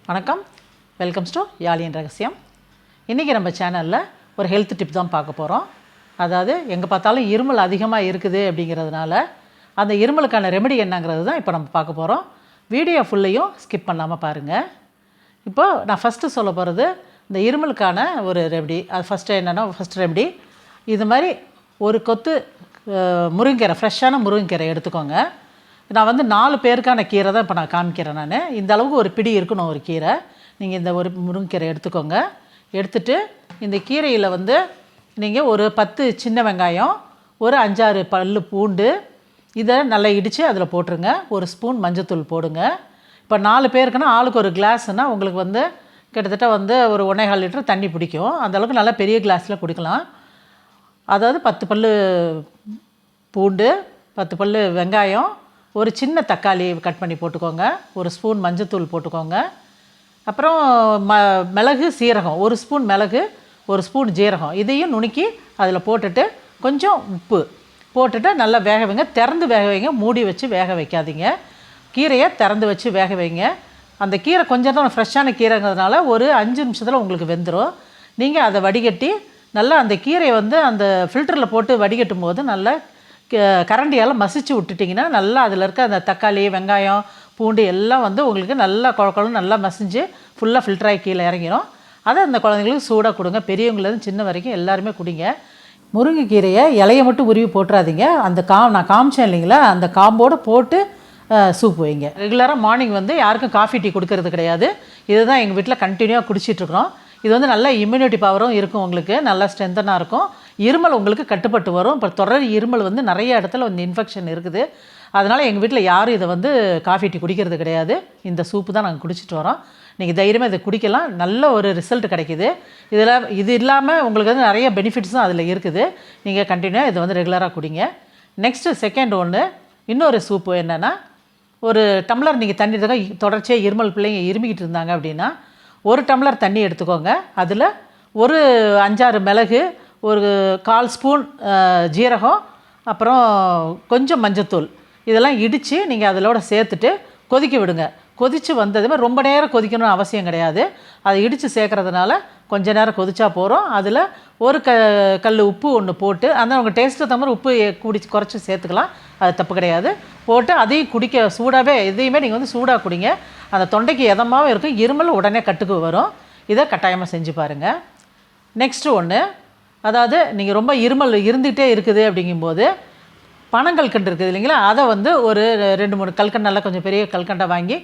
வணக்கம், welcomes to யாழியின் ரகசியம். இன்றைக்கி நம்ம சேனலில் ஒரு ஹெல்த் டிப் தான் பார்க்க போகிறோம். அதாவது எங்கே பார்த்தாலும் இருமல் அதிகமாக இருக்குது அப்படிங்கிறதுனால அந்த இருமலுக்கான ரெமெடி என்னங்கிறது தான் இப்போ நம்ம பார்க்க போகிறோம். வீடியோ ஃபுல்லையும் ஸ்கிப் பண்ணாமல் பாருங்கள். இப்போ நான் ஃபஸ்ட்டு சொல்ல போகிறது இந்த இருமலுக்கான ஒரு ரெமெடி. அது ஃபஸ்ட் ரெமெடி இது மாதிரி ஒரு கொத்து முருங்கீரை, ஃப்ரெஷ்ஷான முருங்கீரை எடுத்துக்கோங்க. நான் வந்து 4 பேருக்கான கீரை தான் இப்போ நான் காமிக்கிறேன். நான் இந்த அளவுக்கு ஒரு பிடி இருக்கணும் ஒரு கீரை. நீங்கள் இந்த ஒரு முருங்கீரை எடுத்துக்கோங்க. எடுத்துகிட்டு இந்த கீரையில் வந்து நீங்கள் ஒரு 10 சின்ன வெங்காயம், ஒரு 5-6 பல்லு பூண்டு, இதை நல்லா இடித்து அதில் போட்டுருங்க. ஒரு ஸ்பூன் மஞ்சத்தூள் போடுங்க. இப்போ 4 பேருக்குன்னா ஆளுக்கு ஒரு கிளாஸ்னால் உங்களுக்கு வந்து கிட்டத்தட்ட வந்து ஒரு 1,4 லிட்டர் தண்ணி பிடிக்கும். அந்தளவுக்கு நல்லா பெரிய கிளாஸில் குடிக்கலாம். அதாவது 10 பல்லு பூண்டு, 10 பல்லு வெங்காயம், ஒரு சின்ன தக்காளி கட் பண்ணி போட்டுக்கோங்க. ஒரு ஸ்பூன் மஞ்சத்தூள் போட்டுக்கோங்க. அப்புறம் மிளகு, சீரகம், ஒரு ஸ்பூன் மிளகு, ஒரு ஸ்பூன் ஜீரகம், இதையும் நுணுக்கி அதில் போட்டுட்டு கொஞ்சம் உப்பு போட்டுட்டு நல்லா வேக வைங்க. திறந்து வேக வைங்க, மூடி வச்சு வேக வைக்காதீங்க. கீரையை திறந்து வச்சு வேக வைங்க. அந்த கீரை கொஞ்சம் தான் ஃப்ரெஷ்ஷான கீரைங்கிறதுனால ஒரு 5 நிமிஷத்தில் உங்களுக்கு வெந்துடும். நீங்கள் அதை வடிகட்டி நல்லா அந்த கீரையை வந்து அந்த ஃபில்டரில் போட்டு வடிகட்டும் போது நல்லா கரண்டியால் மசிச்சு விட்டுட்டிங்கன்னா நல்லா அதில் இருக்க அந்த தக்காளி, வெங்காயம், பூண்டு எல்லாம் வந்து உங்களுக்கு நல்லா குழம்பு நல்லா மசிஞ்சு ஃபுல்லாக ஃபில்டராகி கீழே இறங்கிடும். அதை அந்த குழந்தைங்களுக்கு சூடாக கொடுங்க. பெரியவங்களேருந்து சின்ன வரைக்கும் எல்லாருமே குடிங்க. முருங்கைக்கீரையை இலையை மட்டும் உருவி போட்டுறாதீங்க. அந்த நான் காமிச்சேன் இல்லைங்களா, அந்த காம்போடு போட்டு சூப் வைங்க. ரெகுலராக மார்னிங் வந்து யாருக்கும் காஃபி டீ கொடுக்கறது கிடையாது. இதுதான் எங்கள் வீட்டில் கண்டினியூவாக குடிச்சிட்ருக்குறோம். இது வந்து நல்ல இம்யூனிட்டி பவரும் இருக்கும், உங்களுக்கு நல்லா ஸ்ட்ரென்த்தனாக இருக்கும். இருமல் உங்களுக்கு கட்டுப்பட்டு வரும். இப்போ தொடர் இருமல் வந்து நிறைய இடத்துல வந்து இன்ஃபெக்ஷன் இருக்குது. அதனால் எங்கள் வீட்டில் யாரும் இதை வந்து காஃபி டீ குடிக்கிறது கிடையாது. இந்த சூப்பு தான் நாங்கள் குடிச்சிட்டு வரோம். நீங்கள் தைரியமாக இதை குடிக்கலாம். நல்ல ஒரு ரிசல்ட் கிடைக்கிது. இது இல்லாமல் உங்களுக்கு வந்து நிறைய பெனிஃபிட்ஸும் அதில் இருக்குது. நீங்கள் கண்டினியூவாக இதை வந்து ரெகுலராக குடிங்க. நெக்ஸ்ட்டு செகண்ட் ஒன்று, இன்னொரு சூப்பு என்னென்னா, ஒரு டம்ளர் நீங்கள் தண்ணி தொடர்ச்சியாக இருமல் பிள்ளைங்க இருமிக்கிட்டு இருந்தாங்க அப்படின்னா 1 டம்ளர் தண்ணி எடுத்துக்கோங்க. அதில் ஒரு 5-6 மிளகு, ஒரு 1/4 ஸ்பூன் ஜீரகம், அப்புறம் கொஞ்சம் மஞ்சத்தூள், இதெல்லாம் இடித்து நீங்கள் அதிலோட சேர்த்துட்டு கொதிக்க விடுங்க. கொதித்து வந்ததுமே ரொம்ப நேரம் கொதிக்கணும்னு அவசியம் கிடையாது. அதை இடித்து சேர்க்குறதுனால கொஞ்ச நேரம் கொதிச்சா போகிறோம். அதில் ஒரு கல் உப்பு ஒன்று போட்டு, அந்த உங்கள் டேஸ்ட்டு தகுந்த மாதிரி உப்பு குறைச்சி சேர்த்துக்கலாம். அது தப்பு கிடையாது. போட்டு அதையும் குடிக்க சூடாகவே, எதையுமே நீங்கள் வந்து சூடாக குடிங்க. அந்த தொண்டைக்கு எதமாகவும் இருக்கும். இருமல் உடனே கட்டுக்கு வரும். இதை கட்டாயமாக செஞ்சு பாருங்கள். நெக்ஸ்ட்டு ஒன்று, அதாவது நீங்கள் ரொம்ப இருமல் இருந்துகிட்டே இருக்குது அப்படிங்கும்போது பனங்கல்கண்டு இருக்குது இல்லைங்களா, அதை வந்து ஒரு 2-3 கல்கண்டு, நல்லா கொஞ்சம் பெரிய கல்கண்டை வாங்கி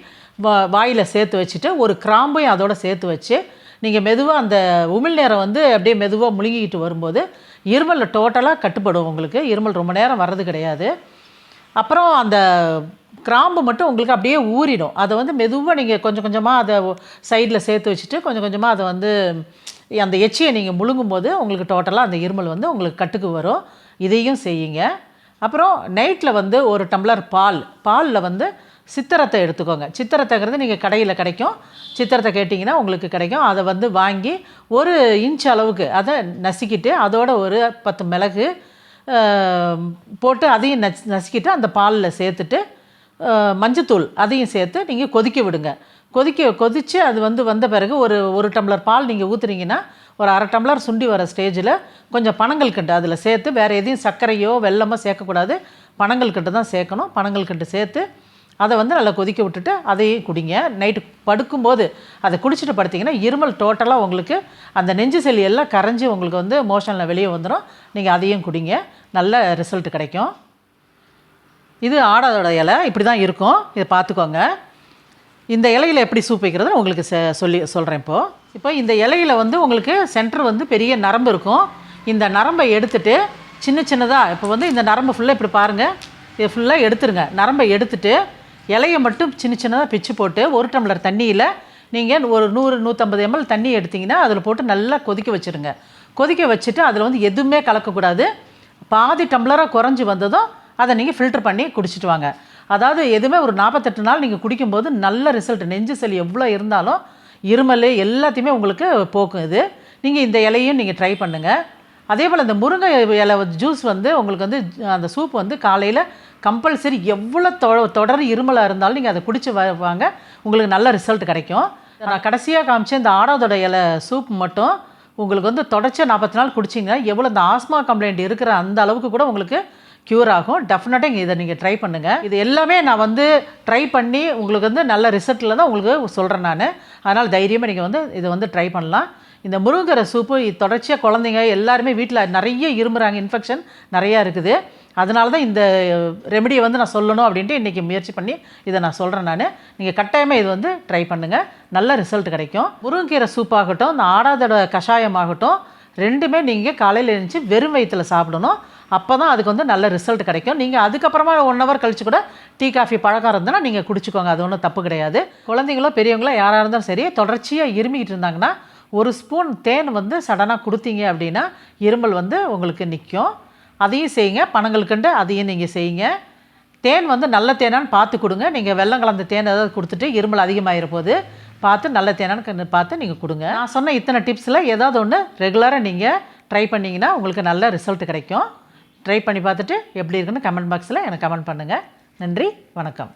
வாயில் சேர்த்து வச்சுட்டு ஒரு கிராம்பையும் அதோடு சேர்த்து வச்சு நீங்கள் மெதுவாக அந்த உமிழ்நீரை வந்து அப்படியே மெதுவாக முழுங்கிக்கிட்டு வரும்போது இருமல் டோட்டலாக கட்டுப்படும். உங்களுக்கு இருமல் ரொம்ப நேரம் வர்றது கிடையாது. அப்புறம் அந்த கிராம்பு மட்டும் உங்களுக்கு அப்படியே ஊறிடும். அதை வந்து மெதுவாக நீங்கள் கொஞ்சம் கொஞ்சமாக அதை சைடில் சேர்த்து வச்சுட்டு கொஞ்சம் கொஞ்சமாக அதை வந்து அந்த எச்சியை நீங்கள் முழுங்கும்போது உங்களுக்கு டோட்டலாக அந்த இருமல் வந்து உங்களுக்கு கட்டுக்கு வரும். இதையும் செய்யுங்க. அப்புறம் நைட்டில் வந்து ஒரு டம்ளர் பாலில் வந்து சித்திரத்தை எடுத்துக்கோங்க. சித்திரத்தைங்கிறது நீங்கள் கடையில் கிடைக்கும். சித்திரத்தை கேட்டிங்கன்னா உங்களுக்கு கிடைக்கும். அதை வந்து வாங்கி 1 இன்ச் அளவுக்கு அதை நசுக்கிட்டு அதோட ஒரு 10 மிளகு போட்டு அதையும் நசுக்கிட்டு அந்த பாலில் சேர்த்துட்டு மஞ்சத்தூள் அதையும் சேர்த்து நீங்கள் கொதிக்க விடுங்க. கொதித்து அது வந்து வந்த பிறகு ஒரு டம்ளர் பால் நீங்கள் ஊற்றுறீங்கன்னா ஒரு 1/2 டம்ளர் சுண்டி வர ஸ்டேஜில் கொஞ்சம் பனங்கல்கண்டு அதில் சேர்த்து, வேறு எதையும் சர்க்கரையோ வெல்லமோ சேர்க்கக்கூடாது. பனங்கல்கண்டு தான் சேர்க்கணும். பனங்கல்கண்டு சேர்த்து அதை வந்து நல்லா கொதிக்க விட்டுட்டு அதையும் குடிங்க. நைட்டு படுக்கும்போது அதை குடிச்சிட்டு படுத்திங்கன்னா இருமல் டோட்டலாக உங்களுக்கு அந்த நெஞ்சு சளி எல்லாம் கரைஞ்சி உங்களுக்கு வந்து மோஷனில் வெளியே வந்துடும். நீங்கள் அதையும் குடிங்க. நல்ல ரிசல்ட் கிடைக்கும். இது ஆடாதோட இலை இப்படி தான் இருக்கும். இதை பார்த்துக்கோங்க. இந்த இலையில் எப்படி சூப் வைக்கிறதுன்னு உங்களுக்கு சொல்கிறேன். இப்போ இந்த இலையில் வந்து உங்களுக்கு சென்டர் வந்து பெரிய நரம்பு இருக்கும். இந்த நரம்பை எடுத்துகிட்டு சின்ன சின்னதாக, இப்போ வந்து இந்த நரம்பு ஃபுல்லாக இப்படி பாருங்கள், இதை ஃபுல்லாக எடுத்துருங்க. நரம்பை எடுத்துகிட்டு இலையை மட்டும் சின்ன சின்னதாக பிச்சு போட்டு 1 டம்ளர் தண்ணியில் நீங்கள் ஒரு 100-150 ml தண்ணி எடுத்திங்கன்னா அதில் போட்டு நல்லா கொதிக்க வச்சுருங்க. கொதிக்க வச்சுட்டு அதில் வந்து எதுவுமே கலக்கக்கூடாது. பாதி டம்ளராக குறைஞ்சி வந்ததும் அதை நீங்கள் ஃபில்டர் பண்ணி குடிச்சிட்டு வாங்க. அதாவது எதுவுமே ஒரு 48 நாள் நீங்கள் குடிக்கும்போது நல்ல ரிசல்ட். நெஞ்சு சளி எவ்வளோ இருந்தாலும் இருமல் எல்லாத்தையுமே உங்களுக்கு போக்கும். இது நீங்கள் இந்த இலையும் நீங்கள் ட்ரை பண்ணுங்கள். அதே போல் இந்த முருங்கை இலை ஜூஸ் வந்து உங்களுக்கு வந்து அந்த சூப் வந்து காலையில் கம்பல்சரி எவ்வளோ தொடர் இருமலாக இருந்தாலும் நீங்கள் அதை குடிச்சு வாங்க, உங்களுக்கு நல்ல ரிசல்ட் கிடைக்கும். நான் கடைசியாக காமிச்ச இந்த ஆடாதோட இலை சூப் மட்டும் உங்களுக்கு வந்து தொடர்ச்சியாக 40 நாள் குடிச்சிங்கன்னா எவ்வளோ இந்த ஆஸ்மா கம்ப்ளைண்ட் இருக்கிற அந்த அளவுக்கு கூட உங்களுக்கு க்யூர் ஆகும். டெஃபினட்டாக இதை நீங்கள் ட்ரை பண்ணுங்கள். இது எல்லாமே நான் வந்து ட்ரை பண்ணி உங்களுக்கு வந்து நல்ல ரிசல்ட்டில் தான் உங்களுக்கு சொல்கிறேன் நான். அதனால் தைரியமாக நீங்கள் வந்து இதை வந்து ட்ரை பண்ணலாம். இந்த முருங்கரை சூப்பு தொடர்ச்சியாக குழந்தைங்க எல்லாருமே வீட்டில் நிறைய இருமுறாங்க, இன்ஃபெக்ஷன் நிறையா இருக்குது. அதனால தான் இந்த ரெமெடியை வந்து நான் சொல்லணும் அப்படின்ட்டு இன்றைக்கி முயற்சி பண்ணி இதை நான் சொல்கிறேன் நான். நீங்கள் கட்டாயமாக இது வந்து ட்ரை பண்ணுங்கள், நல்ல ரிசல்ட் கிடைக்கும். முருங்கீரை சூப்பாகட்டும், இந்த ஆடாதோட கஷாயமாகட்டும், ரெண்டுமே நீங்கள் காலையில் எழுந்துச்சி வெறும் வயிற்றில் சாப்பிடணும். அப்போ தான் அதுக்கு வந்து நல்ல ரிசல்ட் கிடைக்கும். நீங்கள் அதுக்கப்புறமா 1 ஹவர் கழித்து கூட டீ காஃபி பழக்கம் இருந்ததுன்னா நீங்கள் குடிச்சிக்கோங்க, அது ஒன்றும் தப்பு கிடையாது. குழந்தைங்களோ பெரியவங்களோ யாராக இருந்தாலும் சரி, தொடர்ச்சியாக இருமிக்கிட்டு இருந்தாங்கன்னா 1 ஸ்பூன் தேன் வந்து சடனாக கொடுத்தீங்க அப்படின்னா இருமல் வந்து உங்களுக்கு நிற்கும். அதையும் செய்யுங்க. பனங்கல்கண்டு அதையும் நீங்கள் செய்யுங்க. தேன் வந்து நல்ல தேனான்னு பார்த்து கொடுங்க. நீங்கள் வெல்லம் கலந்த தேன் ஏதாவது கொடுத்துட்டு இருமல் அதிகமாகிற போது பார்த்து நல்ல தேனான்னு பார்த்து நீங்கள் கொடுங்க. நான் சொன்ன இத்தனை டிப்ஸில் ஏதாவது ஒன்று ரெகுலராக நீங்கள் ட்ரை பண்ணிங்கன்னா உங்களுக்கு நல்ல ரிசல்ட் கிடைக்கும். ட்ரை பண்ணி பார்த்துட்டு எப்படி இருக்குன்னு கமெண்ட் பாக்ஸில் எனக்கு கமெண்ட் பண்ணுங்கள். நன்றி, வணக்கம்.